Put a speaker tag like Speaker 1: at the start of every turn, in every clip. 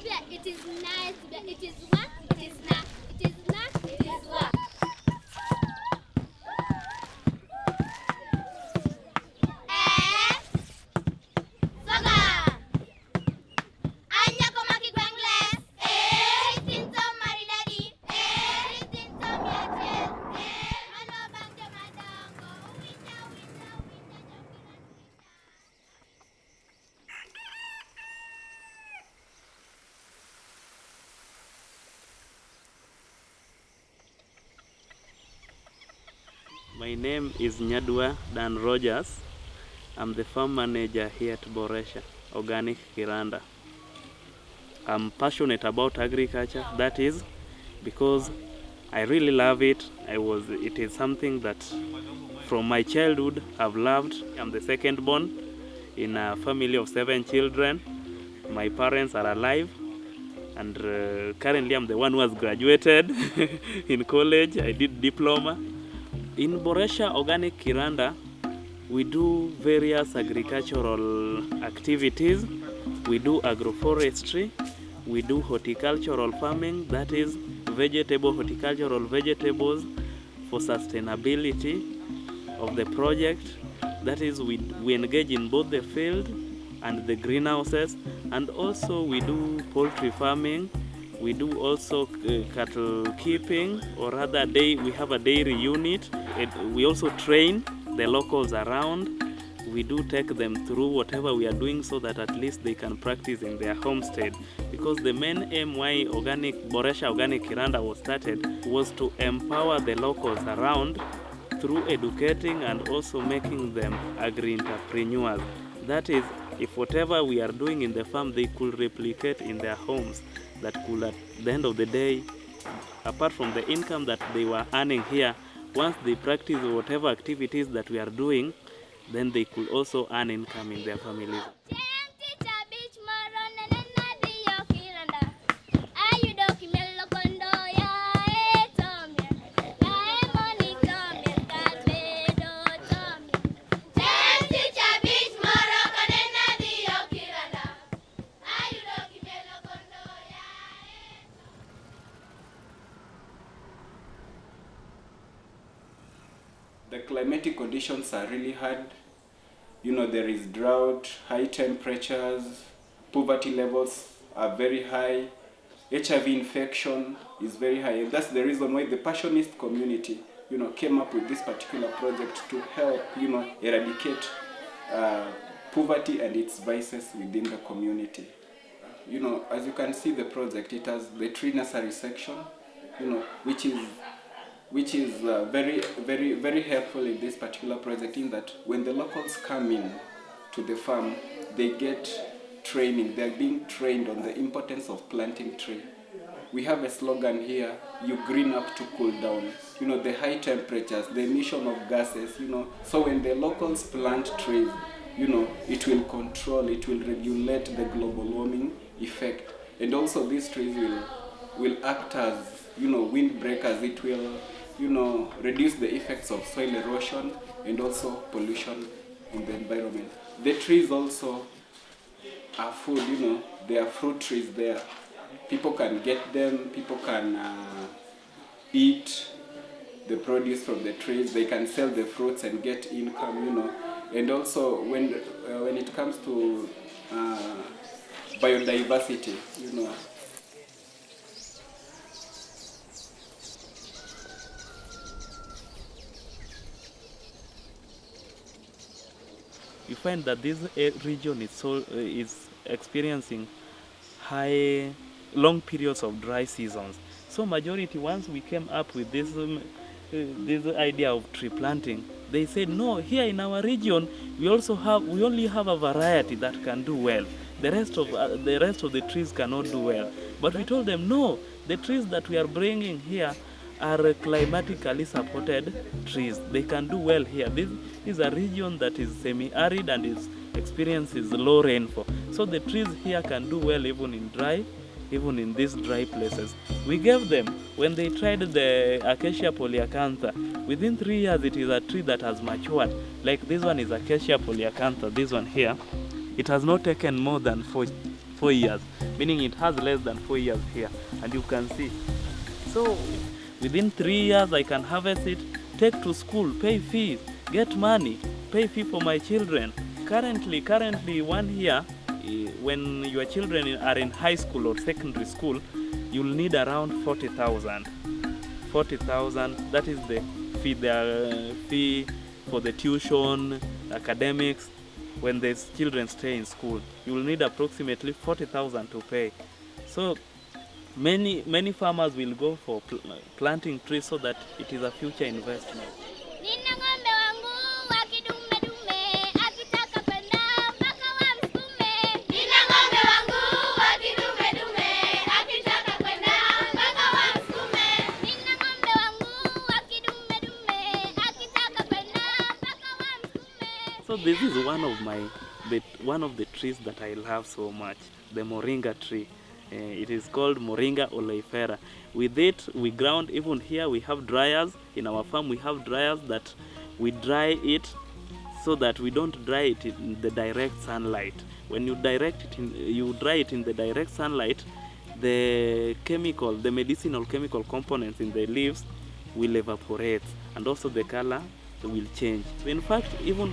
Speaker 1: It is nice. It is what? It is not. It is not. It is what?
Speaker 2: My name is Nyadwa Dan Rogers. I'm the farm manager here at Boresha Organic Tiranda. I'm passionate about agriculture, that is because I really love it. It is something that from my childhood I've loved. I'm the second born in a family of 7 children. My parents are alive, and currently I'm the one who has graduated in college. I did diploma. In Boresha Organic Tiranda, we do various agricultural activities. We do agroforestry, we do horticultural farming, that is horticultural vegetables for sustainability of the project. That is, we engage in both the field and the greenhouses, and also we do poultry farming. We do also cattle keeping, or rather we have a dairy unit. We also train the locals around. We do take them through whatever we are doing so that at least they can practice in their homestead. Because the main aim why Boresha Organic Tiranda was started was to empower the locals around through educating and also making them agri-entrepreneurs. That is, if whatever we are doing in the farm they could replicate in their homes, that could at the end of the day, apart from the income that they were earning here, once they practice whatever activities that we are doing, then they could also earn income in their families.
Speaker 3: The climatic conditions are really hard. You know, there is drought, high temperatures, poverty levels are very high, HIV infection is very high, and that's the reason why the passionist community, you know, came up with this particular project to help, you know, eradicate poverty and its vices within the community. You know, as you can see, the project, it has the tree nursery section, you know, which is very, very, very helpful in this particular project, in that when the locals come in to the farm, they get training. They're being trained on the importance of planting tree. We have a slogan here: you green up to cool down. You know, the high temperatures, the emission of gases, you know. So when the locals plant trees, you know, it will regulate the global warming effect. And also these trees will act as, you know, windbreakers. It will, you know, reduce the effects of soil erosion and also pollution in the environment. The trees also are food, you know, there are fruit trees there. People can get them, people can eat the produce from the trees, they can sell the fruits and get income, you know. And also when it comes to biodiversity, you know,
Speaker 2: you find that this region is experiencing long periods of dry seasons. So majority, once we came up with this idea of tree planting, they said, no, here in our region we only have a variety that can do well. The rest of the trees cannot do well. But we told them, no, the trees that we are bringing here are climatically supported trees. They can do well here. This is a region that is semi-arid and experiences low rainfall. So the trees here can do well even in these dry places. We gave them, when they tried the Acacia polyacantha, within 3 years it is a tree that has matured. Like this one is Acacia polyacantha, this one here. It has not taken more than 4 years, meaning it has less than 4 years here, and you can see. So within 3 years I can harvest it, take to school, pay fees, get money, pay fee for my children. Currently 1 year, when your children are in high school or secondary school, you'll need around 40,000. 40,000, that is the fee for the tuition, academics. When the children stay in school, you will need approximately 40,000 to pay. So many farmers will go for planting trees so that it is a future investment.
Speaker 1: Nina ng'ombe wangu wa kidume dume, akitaka kwenda mpaka wamsukume. Nina ng'ombe wangu wa kidume dume, akitaka kwenda mpaka wamsukume. Nina ng'ombe wangu wa kidume dume, akitaka kwenda mpaka wamsukume.
Speaker 2: So this is one of the trees that I love so much, the moringa tree. It is called Moringa oleifera. With it, we ground, even here we have dryers. In our farm we have dryers that we dry it so that we don't dry it in the direct sunlight. When you dry it in the direct sunlight, the medicinal chemical components in the leaves will evaporate, and also the color will change. In fact, even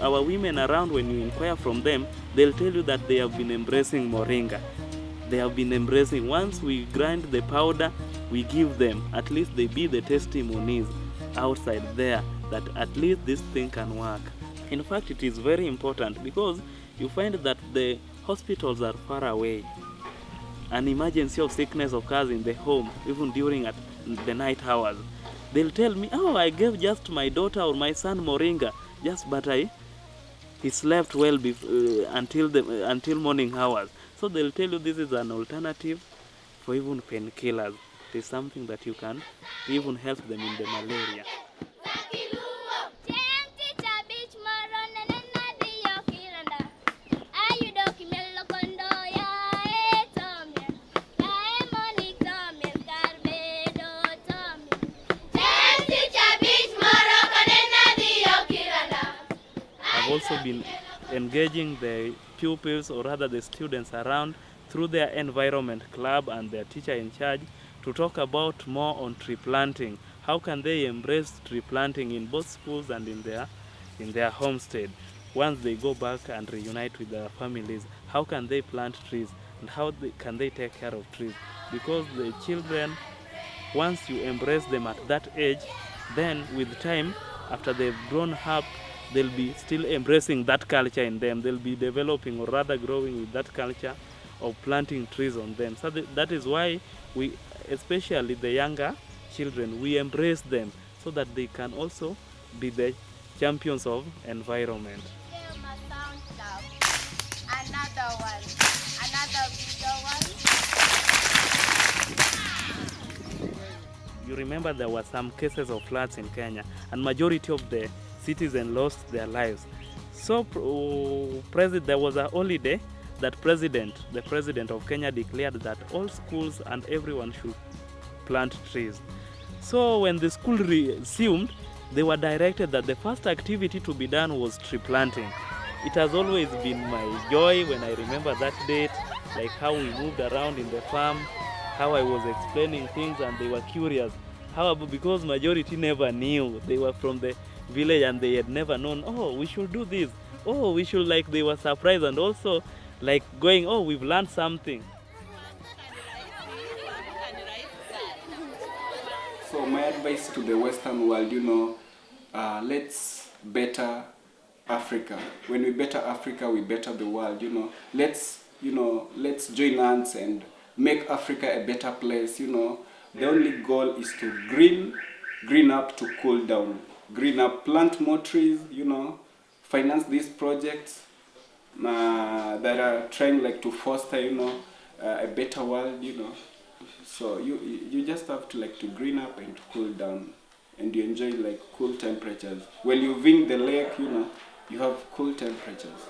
Speaker 2: our women around, when you inquire from them, they'll tell you that they have been embracing moringa. They have been embracing. Once we grind the powder, we give them, at least they be the testimonies outside there that at least this thing can work. In fact, it is very important because you find that the hospitals are far away. An emergency of sickness occurs in the home, even during at the night hours. They'll tell me, oh, I gave just my daughter or my son moringa, but he slept well until morning hours. So they'll tell you this is an alternative for even painkillers. It is something that you can even help them in the malaria. I've also been engaging the pupils, or rather the students around, through their environment club and their teacher in charge, to talk about more on tree planting. How can they embrace tree planting in both schools and in their homestead? Once they go back and reunite with their families, how can they plant trees, and how can they take care of trees? Because the children, once you embrace them at that age, then with time, after they've grown up, they'll be still embracing that culture in them. They'll be developing, or rather growing with that culture of planting trees on them. So that is why we, especially the younger children, we embrace them so that they can also be the champions of environment.
Speaker 1: Another one. Another bigger one.
Speaker 2: You remember there were some cases of floods in Kenya, and majority of the citizens lost their lives. So there was a holiday that the president of Kenya declared that all schools and everyone should plant trees. So when the school resumed, they were directed that the first activity to be done was tree planting. It has always been my joy when I remember that date, like how we moved around in the farm, how I was explaining things and they were curious. However, because majority never knew, they were from the village and they had never known, oh, we should do this, oh, we should, like, they were surprised and also like going, oh, we've learned something.
Speaker 3: So my advice to the Western world, let's better Africa. When we better Africa, we better the world, Let's join hands and make Africa a better place, The only goal is to green up to cool down. Green up, plant more trees, finance these projects that are trying to foster, a better world, So you just have to green up and to cool down, and you enjoy cool temperatures. When you visit the lake, you have cool temperatures.